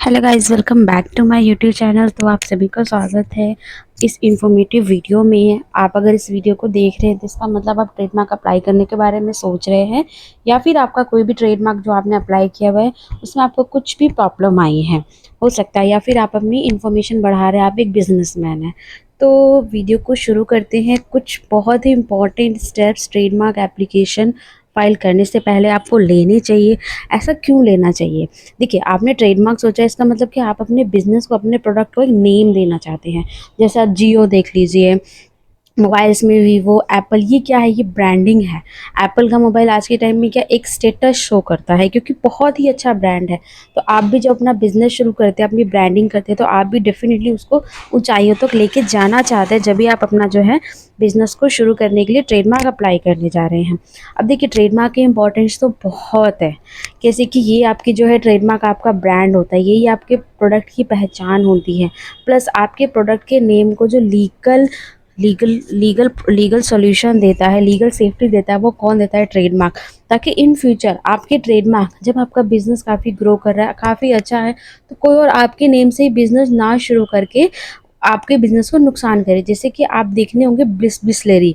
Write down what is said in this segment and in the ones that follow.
Hello guys, welcome back to my YouTube channel. तो आप सभी का स्वागत है इस इंफॉर्मेटिव वीडियो में। आप अगर इस वीडियो को देख रहे हैं तो इसका मतलब आप ट्रेडमार्क अप्लाई करने के बारे में सोच रहे हैं, या फिर आपका कोई भी ट्रेडमार्क जो आपने अप्लाई किया हुआ है उसमें आपको कुछ भी प्रॉब्लम आई है, हो सकता है, या फिर आप अपनी इन्फॉर्मेशन बढ़ा रहे हैं, आप एक बिजनेसमैन हैं। तो वीडियो को शुरू करते हैं। कुछ बहुत ही important steps trademark application file करने से पहले आपको लेने चाहिए। ऐसा क्यों लेना चाहिए? देखिए, आपने ट्रेडमार्क सोचा है, इसका मतलब कि आप अपने बिजनेस को, अपने प्रोडक्ट को एक नेम देना चाहते हैं। जैसे आप जियो देख लीजिए, मोबाइल्स में वीवो, एप्पल, ये क्या है? ये ब्रांडिंग है। एप्पल का मोबाइल आज के टाइम में क्या एक स्टेटस शो करता है, क्योंकि बहुत ही अच्छा ब्रांड है। तो आप भी जब अपना बिजनेस शुरू करते हैं, अपनी ब्रांडिंग करते हैं, तो आप भी डेफिनेटली उसको ऊंचाइयों तक लेके जाना चाहते हैं, जब भी आप अपना जो है बिजनेस को शुरू करने के लिए ट्रेडमार्क अप्लाई करने जा रहे हैं। अब देखिए, ट्रेडमार्क की इंपॉर्टेंस तो बहुत है। जैसे कि ये आपकी जो है ट्रेडमार्क आपका ब्रांड होता है, यही आपके प्रोडक्ट की पहचान होती है। प्लस आपके प्रोडक्ट के नेम को जो legal legal legal legal solution देता है, लीगल सेफ्टी देता है, वो कौन देता है? ट्रेडमार्क। ताकि इन फ्यूचर आपके ट्रेडमार्क, जब आपका बिजनेस काफ़ी ग्रो कर रहा है, काफ़ी अच्छा है, तो कोई और आपके नेम से ही बिजनेस ना शुरू करके आपके बिजनेस को नुकसान करे। जैसे कि आप देखने होंगे बिस्लरी,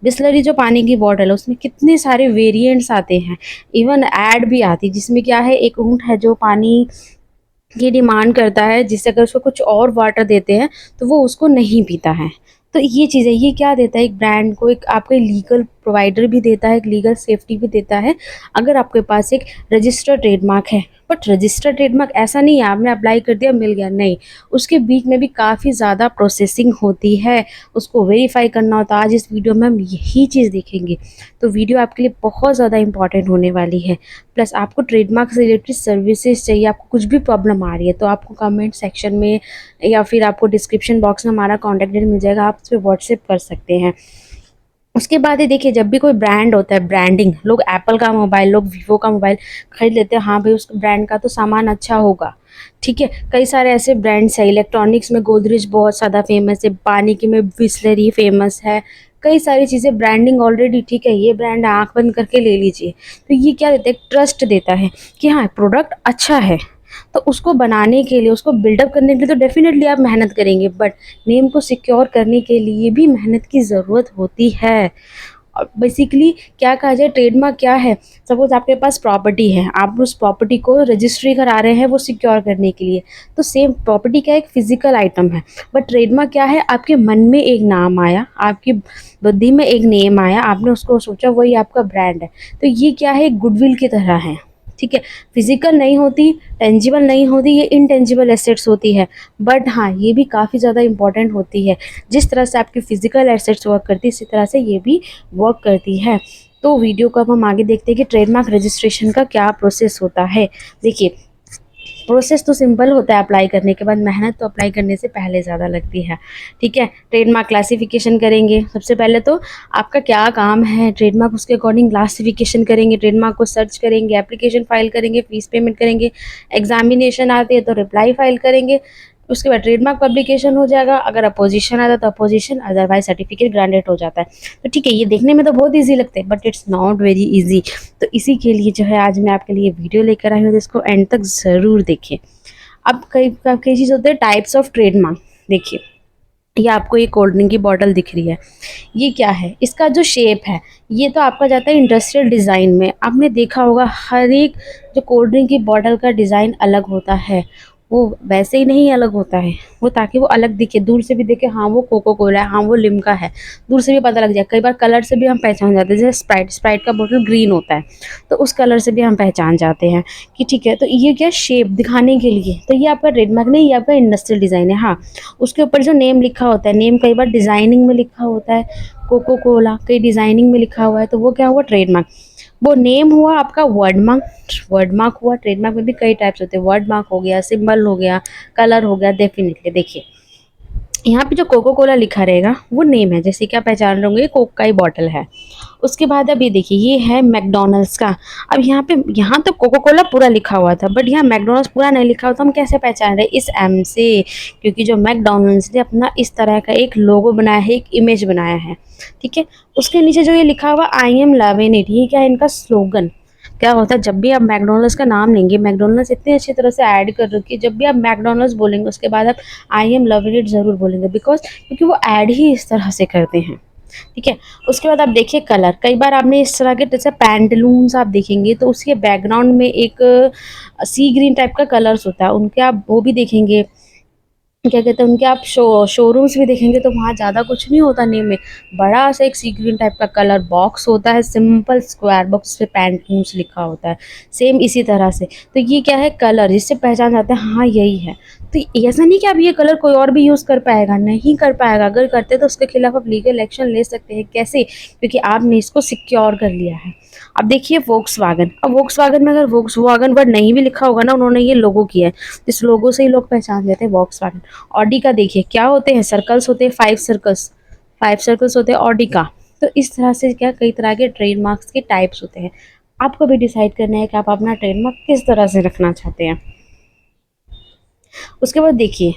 बिस्लरी जो पानी की बॉटल है, उसमें कितने सारे वेरिएंट्स आते हैं, इवन ऐड भी आती है, जिसमें क्या है, एक ऊँट है जो पानी की डिमांड करता है, जिससे अगर उसको कुछ और वाटर देते हैं तो वो उसको नहीं पीता है। तो ये चीज़ है, ये क्या देता है? एक ब्रांड को एक आपको लीगल प्रोवाइडर भी देता है, एक लीगल सेफ्टी भी देता है, अगर आपके पास एक रजिस्टर्ड ट्रेडमार्क है। बट रजिस्टर्ड ट्रेडमार्क ऐसा नहीं है आपने अप्लाई कर दिया मिल गया, नहीं। उसके बीच में भी काफ़ी ज़्यादा प्रोसेसिंग होती है, उसको वेरीफाई करना होता है। आज इस वीडियो में हम यही चीज़ देखेंगे, तो वीडियो आपके लिए बहुत ज़्यादा इंपॉर्टेंट होने वाली है। प्लस आपको ट्रेडमार्क से रिलेटेड सर्विसेज चाहिए, आपको कुछ भी प्रॉब्लम आ रही है, तो आपको कमेंट सेक्शन में या फिर आपको डिस्क्रिप्शन बॉक्स में हमारा कॉन्टैक्ट डिटेल मिल जाएगा, आप उस पर व्हाट्सएप कर सकते हैं। उसके बाद ही देखिए, जब भी कोई ब्रांड होता है, ब्रांडिंग, लोग एप्पल का मोबाइल, लोग वीवो का मोबाइल खरीद लेते हैं, हाँ भाई उस ब्रांड का तो सामान अच्छा होगा, ठीक है। कई सारे ऐसे ब्रांड्स हैं, इलेक्ट्रॉनिक्स में गोदरेज बहुत ज़्यादा फेमस है, पानी की में बिस्लरी फेमस है, कई सारी चीज़ें ब्रांडिंग ऑलरेडी, ठीक है, ये ब्रांड आँख बंद करके ले लीजिए। तो ये क्या देता है? ट्रस्ट देता है कि हाँ प्रोडक्ट अच्छा है। तो उसको बनाने के लिए, उसको बिल्डअप करने के लिए तो डेफिनेटली आप मेहनत करेंगे, बट नेम को सिक्योर करने के लिए भी मेहनत की ज़रूरत होती है। और बेसिकली क्या कहा जाए, ट्रेडमार्क क्या है? सपोज आपके पास प्रॉपर्टी है, आप उस प्रॉपर्टी को रजिस्ट्री करा रहे हैं वो सिक्योर करने के लिए। तो सेम प्रॉपर्टी क्या, एक फिजिकल आइटम है, बट ट्रेडमार्क क्या है? आपके मन में एक नाम आया, आपकी बुद्धि में एक नेम आया, आपने उसको सोचा, वही आपका ब्रांड है। तो ये क्या है? गुडविल की तरह है, ठीक है। फिजिकल नहीं होती, टेंजिबल नहीं होती, ये इनटेंजिबल एसेट्स होती है। बट हाँ, ये भी काफ़ी ज़्यादा इंपॉर्टेंट होती है। जिस तरह से आपकी फिजिकल एसेट्स वर्क करती है, इसी तरह से ये भी वर्क करती है। तो वीडियो को अब हम आगे देखते हैं कि ट्रेडमार्क रजिस्ट्रेशन का क्या प्रोसेस होता है। देखिए, प्रोसेस तो सिंपल होता है अप्लाई करने के बाद, मेहनत तो अप्लाई करने से पहले ज़्यादा लगती है, ठीक है। ट्रेडमार्क क्लासिफिकेशन करेंगे, सबसे पहले तो आपका क्या काम है ट्रेडमार्क, उसके अकॉर्डिंग क्लासिफिकेशन करेंगे, ट्रेडमार्क को सर्च करेंगे, एप्लीकेशन फाइल करेंगे, फीस पेमेंट करेंगे, एग्जामिनेशन आती है तो रिप्लाई फाइल करेंगे। उसके बाद ट्रेडमार्क पब्लिकेशन हो जाएगा, अगर अपोजिशन आता है तो अपोजिशन, अदरवाइज सर्टिफिकेट ग्रांटेड हो जाता है। तो ठीक है, ये देखने में तो बहुत ईजी लगता है, but it's not very easy. तो इसी के लिए जो है आज मैं आपके लिए वीडियो लेकर आई हूँ, तो इसको एंड तक ज़रूर देखें। अब कई चीज़ होते हैं टाइप्स ऑफ ट्रेडमार्क। देखिए, ये आपको ये कोल्ड ड्रिंक की बॉटल दिख रही है, ये क्या है? इसका जो शेप है, ये तो आपका जाता है इंडस्ट्रियल डिज़ाइन में। आपने देखा होगा हर एक जो कोल्ड ड्रिंक की बॉटल का डिज़ाइन अलग होता है, वो वैसे ही नहीं अलग होता है, वो ताकि वो अलग दिखे, दूर से भी देखे हाँ वो कोको कोला है, हाँ वो लिम्का है, दूर से भी पता लग जाए। कई बार कलर से भी हम पहचान जाते हैं, जैसे स्प्राइट का बोतल ग्रीन होता है, तो उस कलर से भी हम पहचान जाते हैं कि ठीक है। तो ये क्या, शेप दिखाने के लिए, तो ये आपका ट्रेडमार्क नहीं, ये आपका इंडस्ट्रियल डिज़ाइन है। हाँ, उसके ऊपर जो नेम लिखा होता है, नेम कई बार डिज़ाइनिंग में लिखा होता है, कोको कोला कई डिज़ाइनिंग में लिखा हुआ है, तो वो क्या हुआ? ट्रेडमार्क। वो नेम हुआ आपका वर्ड मार्क, वर्ड मार्क हुआ। ट्रेडमार्क में भी कई टाइप्स होते हैं, वर्ड मार्क हो गया, सिंबल हो गया, कलर हो गया। डेफिनेटली देखिए, यहाँ पे जो कोको कोला लिखा रहेगा वो नेम है, जैसे क्या पहचान रहे होंगे, कोक का ही बॉटल है। उसके बाद अब ये देखिए, ये है मैकडोनल्ड्स का। अब यहाँ तो कोको कोला पूरा लिखा हुआ था, बट यहाँ मैकडोनल्ड्स पूरा नहीं लिखा हुआ, तो हम कैसे पहचान रहे? इस एम से, क्योंकि जो मैकडोनल्ड्स ने अपना इस तरह का एक लोगो बनाया है, एक इमेज बनाया है, ठीक है। उसके नीचे जो ये लिखा हुआ आई एम लविंग इट, ये क्या है? इनका स्लोगन। क्या होता है, जब भी आप मैकडॉनल्ड्स का नाम लेंगे, मैकडॉनल्ड्स इतनी अच्छी तरह से ऐड कर रखी है, जब भी आप मैकडॉनल्ड्स बोलेंगे उसके बाद आप आई एम लविंग इट ज़रूर बोलेंगे, बिकॉज क्योंकि वो ऐड ही इस तरह से करते हैं। ठीक है, उसके बाद आप देखिए कलर, कई बार आपने इस तरह के जैसे पैंटलून्स आप देखेंगे तो उसके बैकग्राउंड में एक सी ग्रीन टाइप का कलर्स होता है, उनके आप वो भी देखेंगे, क्या कहते हैं, उनके आप शोरूम्स भी देखेंगे तो वहाँ ज़्यादा कुछ नहीं होता नेम में, बड़ा सा एक सी ग्रीन टाइप का कलर बॉक्स होता है, सिंपल स्क्वायर बॉक्स पे पैंटलून्स लिखा होता है, सेम इसी तरह से। तो ये क्या है, कलर, इससे पहचान जाता है हाँ यही है। तो ऐसा नहीं कि अब ये कलर कोई और भी यूज़ कर पाएगा, नहीं कर पाएगा, अगर करते तो उसके खिलाफ आप लीगल एक्शन ले सकते हैं। कैसे? क्योंकि आपने इसको सिक्योर कर लिया है। अब देखिए वोक्सवैगन, अब वोक्सवैगन में अगर वोक्सवैगन वर्ड नहीं भी लिखा होगा ना, उन्होंने ये लोगो किया है, इस लोगो से ही लोग पहचान लेते हैं वोक्सवैगन। ऑडी का देखिए क्या होते हैं, सर्कल्स होते हैं, 5 सर्कल्स होते हैं ऑडी का। तो इस तरह से क्या कई तरह के ट्रेडमार्क्स के टाइप्स होते हैं। आपको भी डिसाइड करना है कि आप अपना ट्रेडमार्क किस तरह से रखना चाहते हैं। उसके बाद देखिए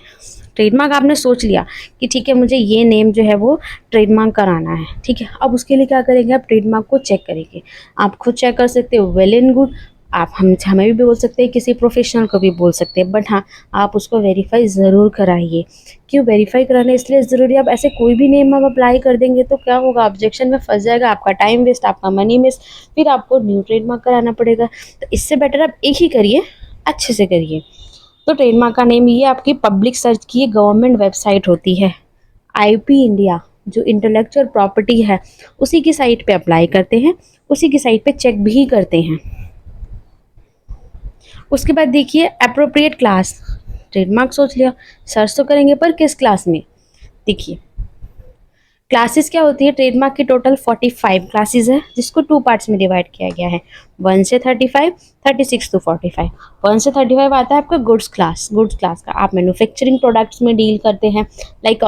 ट्रेडमार्क आपने सोच लिया कि ठीक है मुझे ये नेम जो है वो ट्रेडमार्क कराना है, ठीक है। अब उसके लिए क्या करेंगे, आप ट्रेडमार्क को चेक करेंगे। आप खुद चेक कर सकते हो, वेल एंड गुड। आप हमें भी बोल सकते हैं, किसी प्रोफेशनल को भी बोल सकते हैं, बट हाँ आप उसको वेरीफाई ज़रूर कराइए। क्यों वेरीफाई कराना इसलिए ज़रूरी है, आप ऐसे कोई भी नेम आप अप्लाई कर देंगे तो क्या होगा, ऑब्जेक्शन में फंस जाएगा, आपका टाइम वेस्ट, आपका मनी वेस्ट, फिर आपको न्यू ट्रेडमार्क कराना पड़ेगा। तो इससे बेटर आप एक ही करिए, अच्छे से करिए। तो ट्रेडमार्क का नेम ये आपकी पब्लिक सर्च की गवर्नमेंट वेबसाइट होती है, आईपी इंडिया, जो इंटेलेक्चुअल प्रॉपर्टी है उसी की साइट पे अप्लाई करते हैं, उसी की साइट पे चेक भी करते हैं। उसके बाद देखिए अप्रोप्रिएट क्लास, ट्रेडमार्क सोच लिया, सर्च तो करेंगे पर किस क्लास में। देखिए क्लासेस क्या होती है, ट्रेडमार्क की टोटल 45 क्लासेस है, जिसको 2 पार्ट्स में डिवाइड किया गया है, 1 से 35, 36 to 45। 1 से 35 आता है आपका गुड्स क्लास का, आप मैन्युफैक्चरिंग प्रोडक्ट्स में डील करते हैं, लाइक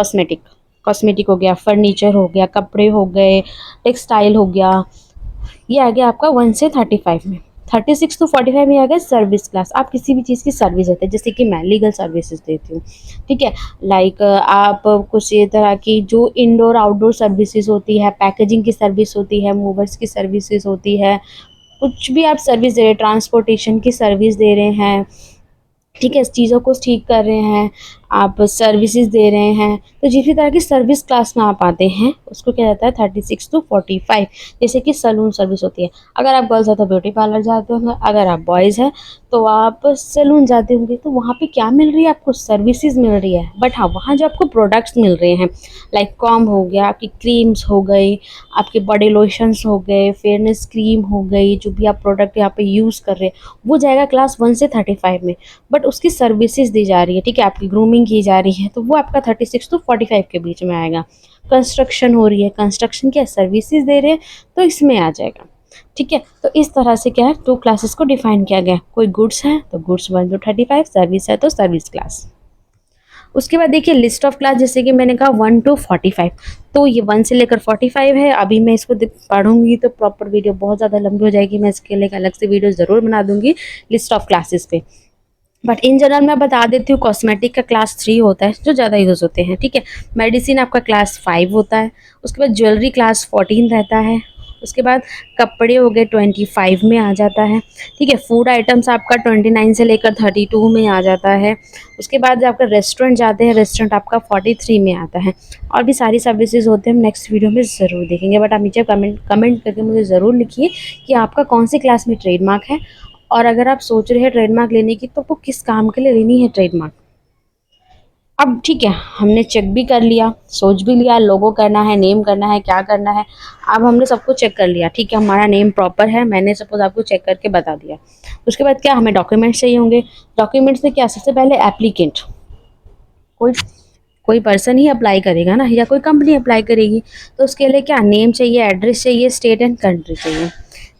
कॉस्मेटिक हो गया, फर्नीचर हो गया, कपड़े हो गए, टेक्सटाइल हो गया, ये आ गया आपका 1 से 35 में। 36 to 45 में आ गया सर्विस क्लास, आप किसी भी चीज़ की सर्विस देते हैं, जैसे कि मैं लीगल सर्विसेज देती हूँ, ठीक है। लाइक आप कुछ ये तरह की जो इंडोर आउटडोर सर्विसेज होती है, पैकेजिंग की सर्विस होती है, मूवर्स की सर्विसेज होती है, कुछ भी आप सर्विस दे रहे हैं, ट्रांसपोर्टेशन की सर्विस दे रहे हैं, ठीक है, इस चीज़ों को ठीक कर रहे हैं, आप सर्विसेज दे रहे हैं, तो जिस भी तरह की सर्विस क्लास में आप आते हैं उसको क्या जाता है 36 to 45। जैसे कि सैलून सर्विस होती है, अगर आप गर्ल्स हैं तो ब्यूटी पार्लर जाते होंगे, अगर आप बॉयज़ हैं तो आप सैलून जाते होंगे, तो वहाँ पे क्या मिल रही है आपको, सर्विसेज मिल रही है। बट हाँ वहाँ जो आपको प्रोडक्ट्स मिल रहे हैं, लाइक कॉम हो गया, आपकी क्रीम्स हो गई, आपके बॉडी लोशंस हो गए, फेयरनेस क्रीम हो गई, जो भी आप प्रोडक्ट यहाँ पे यूज़ कर रहे हैं वो जाएगा क्लास 1 से 35 में। बट उसकी सर्विसेज दी जा रही है, ठीक है, आपकी ग्रूमिंग की जा रही है, तो वो आपका 36 to 45 के बीच में आएगा। कंस्ट्रक्शन हो रही है, कंस्ट्रक्शन की सर्विसेज दे रहे हैं, तो इसमें आ जाएगा, ठीक है। तो इस तरह से क्या है 2 क्लासेस को डिफाइन किया गया है, कोई गुड्स है तो गुड्स 1 to 35, सर्विस है तो सर्विस क्लास। उसके बाद देखिए लिस्ट ऑफ क्लास, जैसे कि मैंने कहा 1 to 45, तो ये 1 से लेकर 45 है। अभी मैं इसको पढ़ूंगी तो प्रॉपर वीडियो बहुत ज़्यादा लंबी हो जाएगी, मैं इसके लिए एक अलग से वीडियो ज़रूर बना दूंगी लिस्ट ऑफ क्लासेस पे। बट इन जनरल मैं बता देती हूँ, कॉस्मेटिक का क्लास 3 होता है जो ज़्यादा यूज़ होते हैं, ठीक है। मेडिसिन आपका क्लास 5 होता है, उसके बाद ज्वेलरी क्लास 14 रहता है, उसके बाद कपड़े हो गए 25 में आ जाता है, ठीक है। फूड आइटम्स आपका 29 से लेकर 32 में आ जाता है। उसके बाद जब आपका रेस्टोरेंट जाते हैं, रेस्टोरेंट आपका 43 में आता है। और भी सारी सर्विसेज होते हैं, हम नेक्स्ट वीडियो में ज़रूर देखेंगे। बट आप नीचे कमेंट करके मुझे ज़रूर लिखिए कि आपका कौन सी क्लास में ट्रेडमार्क है, और अगर आप सोच रहे हैं ट्रेडमार्क लेने की तो वो किस काम के लिए लेनी है ट्रेडमार्क। अब ठीक है, हमने चेक भी कर लिया, सोच भी लिया, लोगो करना है, नेम करना है, क्या करना है। अब हमने सबको चेक कर लिया, ठीक है, हमारा नेम प्रॉपर है, मैंने सपोज आपको चेक करके बता दिया। उसके बाद क्या हमें डॉक्यूमेंट्स चाहिए होंगे। डॉक्यूमेंट्स में क्या, सबसे पहले एप्लीकेंट, कोई कोई पर्सन ही अप्लाई करेगा ना, या कोई कंपनी अप्लाई करेगी, तो उसके लिए क्या नेम चाहिए, एड्रेस चाहिए, स्टेट एंड कंट्री चाहिए।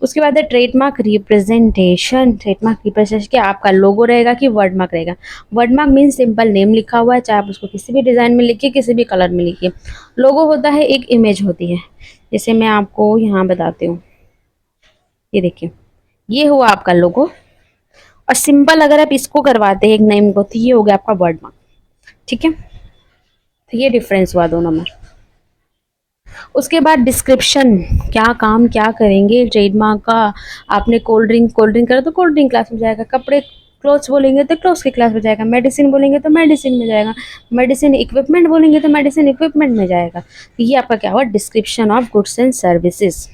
उसके बाद है ट्रेडमार्क रिप्रेजेंटेशन। ट्रेडमार्क रिप्रेजेंटेशन क्या, आपका लोगो रहेगा कि वर्ड मार्क रहेगा। Word mark mean simple name लिखा हुआ है, चाहे आप उसको किसी भी डिज़ाइन में लिखिए, किसी भी कलर में लिखिए। लोगो होता है एक इमेज होती है, जैसे मैं आपको यहाँ बताती हूँ, ये देखिए ये हुआ आपका लोगो। और सिंपल अगर आप इसको करवाते हैं एक नेम को, तो ये हो गया आपका वर्ड मार्क, ठीक है। तो ये डिफरेंस हुआ दोनों में। उसके बाद डिस्क्रिप्शन, क्या काम क्या करेंगे ट्रेडमार्क का। आपने कोल्ड ड्रिंक करा तो कोल्ड ड्रिंक क्लास में जाएगा, कपड़े क्लोथ्स बोलेंगे तो क्लोथ्स की क्लास में जाएगा, मेडिसिन बोलेंगे तो मेडिसिन में जाएगा, मेडिसिन इक्विपमेंट बोलेंगे तो मेडिसिन इक्विपमेंट में जाएगा। तो ये आपका क्या हुआ, description of goods and services.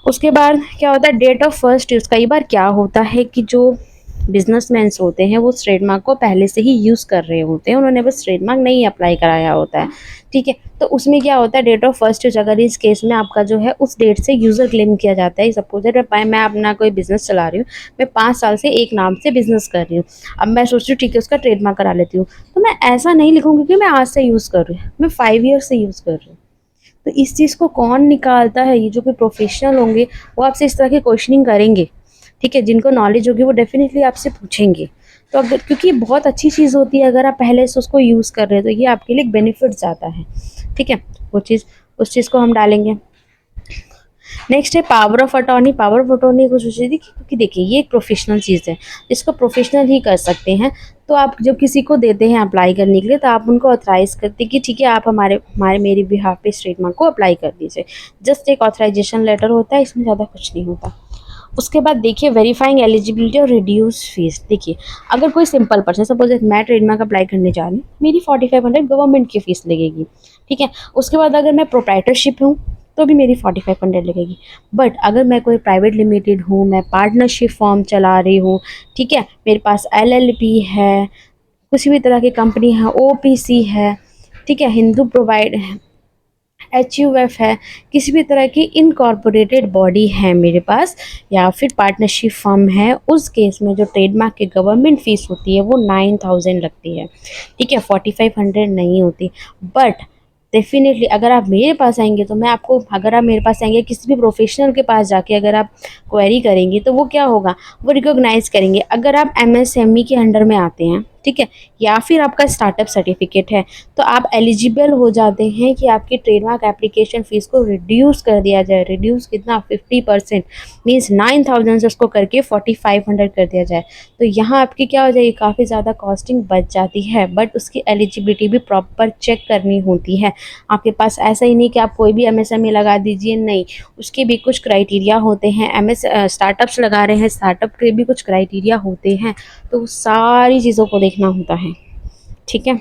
उसके बाद क्या होता है, डेट ऑफ फर्स्ट यूज़। कई बार क्या होता है कि जो बिजनेसमैन्स होते हैं वो ट्रेडमार्क को पहले से ही यूज़ कर रहे होते हैं, उन्होंने बस ट्रेडमार्क नहीं अप्लाई कराया होता है, ठीक है। तो उसमें क्या होता है, डेट ऑफ फर्स्ट यूज, अगर इस केस में आपका जो है उस डेट से यूज़र क्लेम किया जाता है। सपोज मैं अपना कोई बिजनेस चला रही हूँ, मैं 5 साल से एक नाम से बिजनेस कर रही हूँ, अब मैं सोच रही हूँ ठीक है उसका ट्रेडमार्क करा लेती हूँ, तो मैं ऐसा नहीं लिखूँगी कि मैं आज से यूज़ कर रही हूँ, मैं 5 ईयर से यूज़ कर रही हूँ। तो इस चीज़ को कौन निकालता है, ये जो कोई प्रोफेशनल होंगे वो आपसे इस तरह की क्वेश्चनिंग करेंगे, ठीक है। जिनको नॉलेज होगी वो डेफिनेटली आपसे पूछेंगे। तो अगर, क्योंकि ये बहुत अच्छी चीज़ होती है, अगर आप पहले से उसको यूज़ कर रहे हो तो ये आपके लिए बेनिफिट ज़्यादा है, ठीक है। वो चीज़, उस चीज़ को हम डालेंगे। नेक्स्ट है power of attorney. Power of attorney को सोचिए थी क्योंकि देखिए ये एक प्रोफेशनल चीज़ है, इसको प्रोफेशनल ही कर सकते हैं। तो आप जब किसी को देते हैं अप्लाई करने के लिए तो आप उनको ऑथराइज करते हैं कि ठीक है आप हमारे हमारे मेरे बिहाफ पे इस ट्रेडमार्क को अप्लाई कर दीजिए। जस्ट एक ऑथराइजेशन लेटर होता है, इसमें ज़्यादा कुछ नहीं होता। उसके बाद देखिए वेरीफाइंग एलिजिबिलिटी और रिड्यूस फीस। देखिए अगर कोई सिंपल पर्सन, सपोज मैं ट्रेडमार्क अप्लाई करने जा रही हूँ, मेरी 4500 गवर्नमेंट की फ़ीस लगेगी, ठीक है। उसके बाद अगर मैं प्रोप्राइटरशिप हूँ तो भी मेरी 4500 लगेगी। बट अगर मैं कोई प्राइवेट लिमिटेड हूँ, मैं पार्टनरशिप फॉर्म चला रही हूँ, ठीक है, मेरे पास LLP है, किसी भी तरह की कंपनी है, OPC है, ठीक है, हिंदू प्रोवाइड HUF है, किसी भी तरह की इनकॉर्पोरेटेड बॉडी है मेरे पास, या फिर पार्टनरशिप फर्म है, उस केस में जो ट्रेडमार्क की गवर्नमेंट फ़ीस होती है वो 9000 लगती है, ठीक है, 4500 नहीं होती। बट डेफिनेटली अगर आप मेरे पास आएंगे तो मैं आपको, अगर आप मेरे पास आएंगे किसी भी प्रोफेशनल के पास जाके अगर आप क्वेरी करेंगे तो वो क्या होगा, वो रिकॉग्नाइज़ करेंगे। अगर आप MSME के अंडर में आते हैं, ठीक है, या फिर आपका स्टार्टअप सर्टिफिकेट है, तो आप एलिजिबल हो जाते हैं कि आपकी ट्रेडमार्क एप्लीकेशन फ़ीस को रिड्यूस कर दिया जाए। रिड्यूस कितना, 50%, मीन्स 9000 से उसको करके 4500 कर दिया जाए। तो यहाँ आपकी क्या हो जाएगी, काफ़ी ज़्यादा कॉस्टिंग बच जाती है। बट उसकी एलिजिबिलिटी भी प्रॉपर चेक करनी होती है। आपके पास ऐसा ही नहीं कि आप कोई भी MSME लगा दीजिए, नहीं, उसके भी कुछ क्राइटेरिया होते हैं। स्टार्टअप्स लगा रहे हैं, स्टार्टअप के भी कुछ क्राइटेरिया होते हैं, तो सारी चीज़ों को देखना होता है, ठीक है।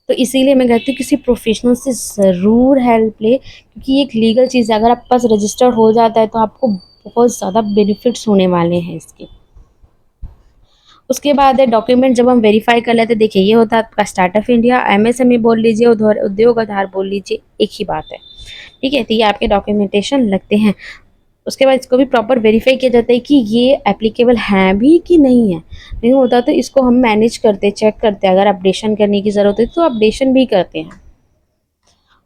तो इसीलिए मैं कहती हूँ किसी प्रोफेशनल से ज़रूर हेल्प ले, क्योंकि ये एक लीगल चीज़ है। अगर आपके पास रजिस्टर्ड हो जाता है तो आपको बहुत ज़्यादा बेनिफिट्स होने वाले हैं इसके। उसके बाद है डॉक्यूमेंट, जब हम वेरीफाई कर लेते हैं, देखिए ये होता है आपका स्टार्टअप इंडिया, MSME बोल लीजिए, उद्योग आधार बोल लीजिए, एक ही बात है, ठीक है। तो ये आपके डॉक्यूमेंटेशन लगते हैं। उसके बाद इसको भी प्रॉपर वेरीफाई किया जाता है कि ये एप्लीकेबल हैं भी कि नहीं है। नहीं होता तो इसको हम मैनेज करते, चेक करते, अगर अपडेशन करने की ज़रूरत है तो अपडेशन भी करते हैं।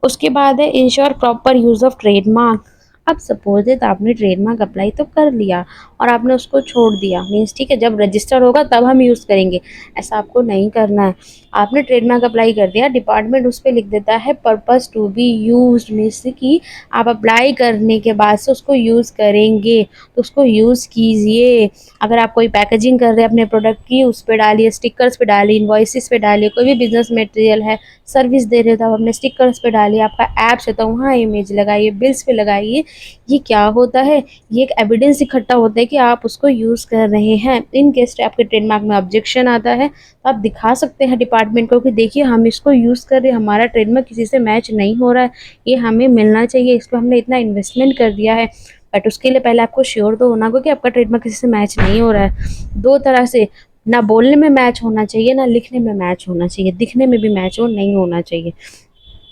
उसके बाद है ensure proper use of trademark. अब सपोज है तो आपने ट्रेडमार्क अप्लाई तो कर लिया और आपने उसको छोड़ दिया, मीन्स ठीक है जब रजिस्टर होगा तब हम यूज़ करेंगे, ऐसा आपको नहीं करना है। आपने ट्रेडमार्क अप्लाई कर दिया, डिपार्टमेंट उस पर लिख देता है purpose to be used, means कि आप अप्लाई करने के बाद से उसको यूज़ करेंगे, तो उसको यूज़ कीजिए। अगर आप कोई पैकेजिंग कर रहे हैं अपने प्रोडक्ट की, उस पर डालिए, स्टिकर्स पे डालिए, इन्वॉइसेस पे डालिए, कोई भी बिजनेस मटेरियल है, सर्विस दे रहे हो तो आप अपने स्टिकर्स पे डालिए, आपका ऐप्स है तो वहाँ इमेज लगाइए, बिल्स पे लगाइए। ये क्या होता है, ये एक एविडेंस इकट्ठा होता है कि आप उसको यूज़ कर रहे हैं। इन केस आपके ट्रेडमार्क में ऑब्जेक्शन आता है तो आप दिखा सकते हैं डिपार्टमेंट को कि देखिए हम इसको यूज़ कर रहे हैं, हमारा ट्रेडमार्क किसी से मैच नहीं हो रहा है, ये हमें मिलना चाहिए, इस पर हमने इतना इन्वेस्टमेंट कर दिया है। बट उसके लिए पहले आपको श्योर तो होना होगा कि आपका ट्रेडमार्क किसी से मैच नहीं हो रहा है। दो तरह से, ना बोलने में मैच होना चाहिए, ना लिखने में मैच होना चाहिए, दिखने में भी मैच हो नहीं होना चाहिए।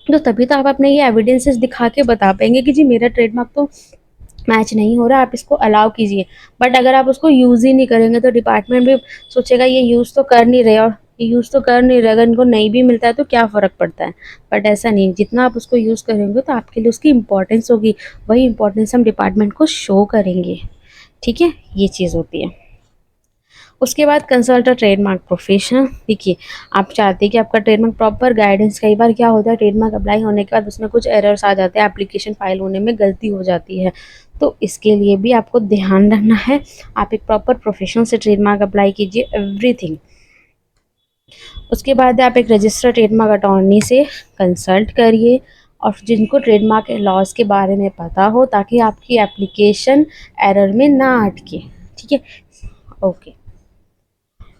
तो तभी तो आप अपने ये एविडेंसेस दिखा के बता पाएंगे कि जी मेरा ट्रेडमार्क तो मैच नहीं हो रहा, आप इसको अलाउ कीजिए। बट अगर आप उसको यूज़ ही नहीं करेंगे तो डिपार्टमेंट भी सोचेगा ये यूज़ तो कर नहीं रहे, और ये यूज़ तो कर नहीं रहे, अगर इनको नहीं भी मिलता है तो क्या फ़र्क पड़ता है। बट ऐसा नहीं, जितना आप उसको यूज़ करेंगे तो आपके लिए उसकी इम्पोर्टेंस होगी, वही इम्पोर्टेंस हम डिपार्टमेंट को शो करेंगे, ठीक है, ये चीज़ होती है। उसके बाद कंसल्ट अ ट्रेडमार्क प्रोफेशनल। देखिए आप चाहते हैं कि आपका ट्रेडमार्क प्रॉपर गाइडेंस, कई बार क्या होता है ट्रेडमार्क अप्लाई होने के बाद उसमें कुछ एरर्स आ जाते हैं, एप्लीकेशन फाइल होने में गलती हो जाती है, तो इसके लिए भी आपको ध्यान रखना है। आप एक प्रॉपर प्रोफेशनल से ट्रेडमार्क अप्लाई कीजिए, एवरीथिंग, उसके बाद आप एक रजिस्टर्ड ट्रेडमार्क अटॉर्नी से कंसल्ट करिए और जिनको ट्रेडमार्क के लॉज के बारे में पता हो, ताकि आपकी एप्लीकेशन एरर में ना अटके। ठीक है, ओके।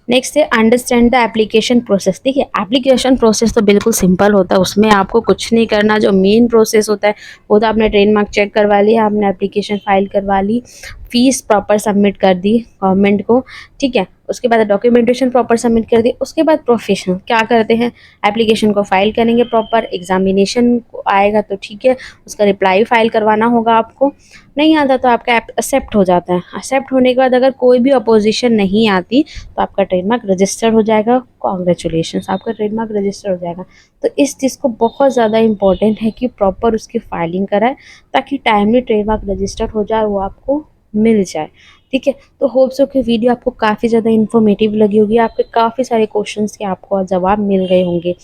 नेक्स्ट है अंडरस्टैंड द एप्लीकेशन प्रोसेस। देखिए एप्लीकेशन प्रोसेस तो बिल्कुल सिंपल होता है, उसमें आपको कुछ नहीं करना। जो मेन प्रोसेस होता है वो तो आपने ट्रेडमार्क चेक करवा लिया, आपने एप्लीकेशन फाइल करवा ली, फीस प्रॉपर सबमिट कर दी गवर्नमेंट को। ठीक है, उसके बाद डॉक्यूमेंटेशन प्रॉपर सबमिट कर दी। उसके बाद प्रोफेशनल क्या करते हैं, एप्लीकेशन को फाइल करेंगे, प्रॉपर एग्जामिनेशन आएगा तो ठीक है, उसका रिप्लाई फाइल करवाना होगा आपको। नहीं आता तो आपका ऐप एक्सेप्ट हो जाता है। एक्सेप्ट होने के बाद अगर कोई भी अपोजिशन नहीं आती तो आपका ट्रेडमार्क रजिस्टर हो जाएगा। कॉन्ग्रेचुलेशंस, आपका ट्रेडमार्क रजिस्टर हो जाएगा। तो इस चीज़ को बहुत ज़्यादा इंपॉर्टेंट है कि प्रॉपर उसकी फाइलिंग कराए, ताकि टाइमली ट्रेडमार्क रजिस्टर हो जाए, वो आपको मिल जाए। ठीक है, तो होप सो कि वीडियो आपको काफ़ी ज़्यादा इन्फॉर्मेटिव लगी होगी, आपके काफ़ी सारे क्वेश्चंस के आपको जवाब मिल गए होंगे।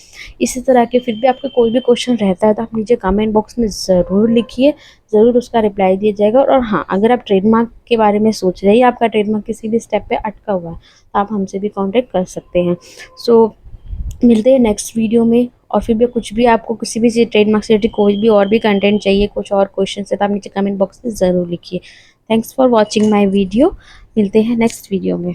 इसी तरह के फिर भी आपका कोई भी क्वेश्चन रहता है तो आप नीचे कमेंट बॉक्स में ज़रूर लिखिए, ज़रूर उसका रिप्लाई दिया जाएगा। और हाँ, अगर आप ट्रेडमार्क के बारे में सोच रहे हैं, आपका ट्रेडमार्क किसी भी स्टेप पे अटका हुआ है, तो आप हमसे भी कांटेक्ट कर सकते हैं। सो मिलते हैं नेक्स्ट वीडियो में। और फिर भी कुछ भी आपको किसी भी चीज़ ट्रेडमार्क से रिलेटेड कोई भी और भी कंटेंट चाहिए, कुछ और क्वेश्चन है, तो आप नीचे कमेंट बॉक्स में ज़रूर लिखिए। Thanks for watching my video. मिलते हैं नेक्स्ट वीडियो में।